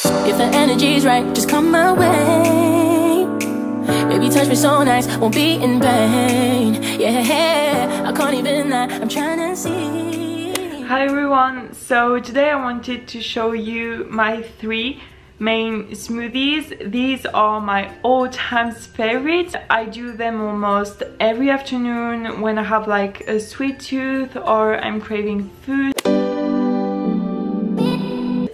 If the energy's right, just come my way. Baby, touch me so nice, won't be in vain. Yeah, I can't even lie, I'm trying to see. Hi everyone, so today I wanted to show you my 3 main smoothies. These are my all-time favorites. I do them almost every afternoon when I have like a sweet tooth or I'm craving food.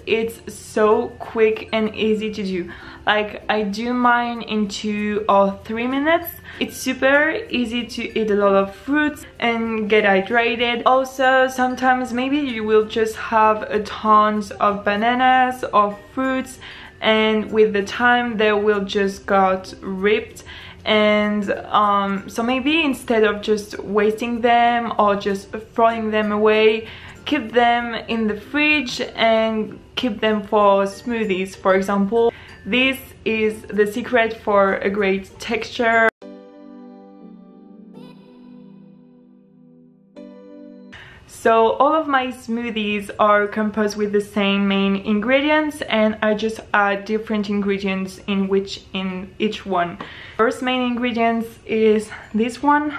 It's so quick and easy to do. Like, I do mine in 2 or 3 minutes. It's super easy to eat a lot of fruits and get hydrated. Also, sometimes maybe you will just have a tons of bananas or fruits, and with the time they will just got ripped. And so maybe instead of just wasting them or just throwing them away, keep them in the fridge and keep them for smoothies, for example. This is the secret for a great texture. So all of my smoothies are composed with the same main ingredients, and I just add different ingredients in each one. First main ingredients is this one.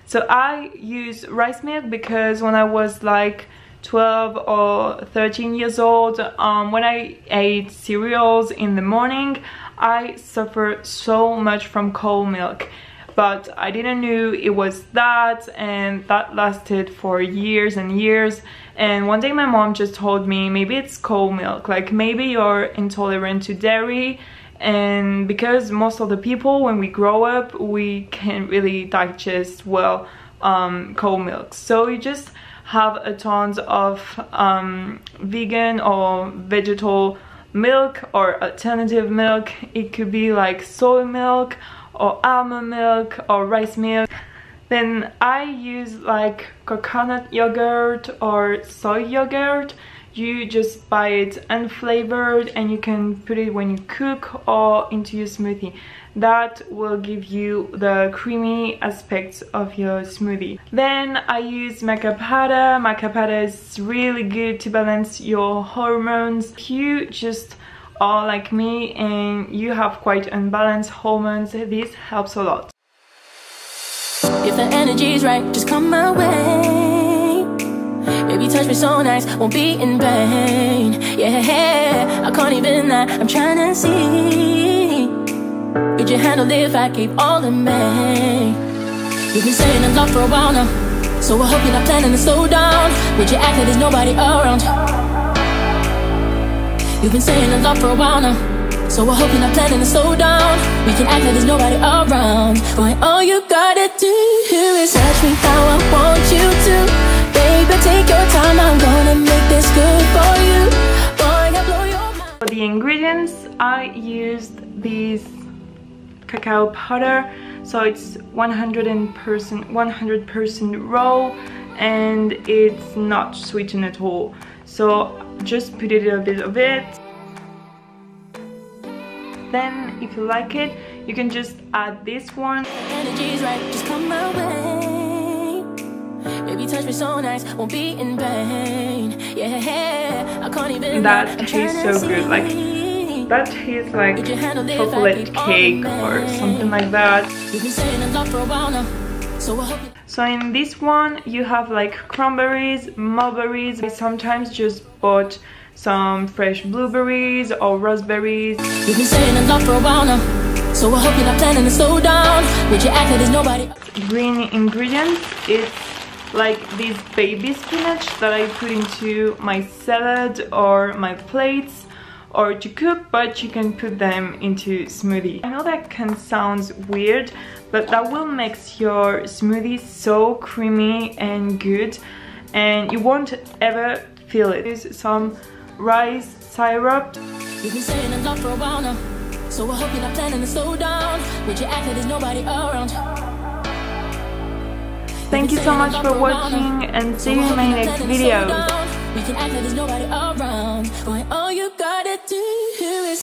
So I use rice milk because when I was like 12 or 13 years old, when I ate cereals in the morning, I suffered so much from cold milk. But I didn't know it was that, and that lasted for years and years. And one day my mom just told me, maybe it's cold milk, like maybe you're intolerant to dairy. And because most of the people, when we grow up, we can't really digest well cold milk, so you just have a tons of vegan or vegetable milk or alternative milk. It could be like soy milk or almond milk or rice milk. Then I use like coconut yogurt or soy yogurt. You just buy it unflavored and you can put it when you cook or into your smoothie. That will give you the creamy aspects of your smoothie. Then I use maca powder. Maca powder is really good to balance your hormones. If you just are like me and you have quite unbalanced hormones, this helps a lot. If the energy's right, just come my way. Baby, touch me so nice, won't be in vain. Yeah, I can't even lie, I'm trying to see. Could you handle it if I keep all in May? You've been saying a lot for a while now, so I hope you're not planning to slow down. Would you act like there's nobody around? You've been saying a lot for a while now, so I hope you're not planning to slow down. We can act like there's nobody around. Boy, all you gotta do is touch me how I want you to. Baby, take your time, I'm gonna make this good for you. Boy, I blow your mind. For the ingredients, I used these cacao powder, so it's 100% raw and it's not sweetened at all. So just put it a bit of it. Then if you like it, you can just add this one. Energy's right, just come my way. Baby, touch me so nice, won't be in vain. Yeah, I can't even. That tastes so good. Like, that tastes like chocolate cake or something like that. So in this one you have like cranberries, mulberries. I sometimes just bought some fresh blueberries or raspberries. You've been saying a lot for a while now, so I hope you're not planning to slow down. Would you act like there's nobody? Green ingredients, it's like this baby spinach that I put into my salad or my plates or to cook, but you can put them into smoothie. I know that can sound weird, but that will make your smoothie so creamy and good, and you won't ever feel it. There's some rice syrup. You've been saying a lot for a while now, so I hope you're not planning to slow down. Would you act like there's nobody around? Thank you so much for watching, and see you in my next video. We can act like there's nobody around. Boy, all you gotta do is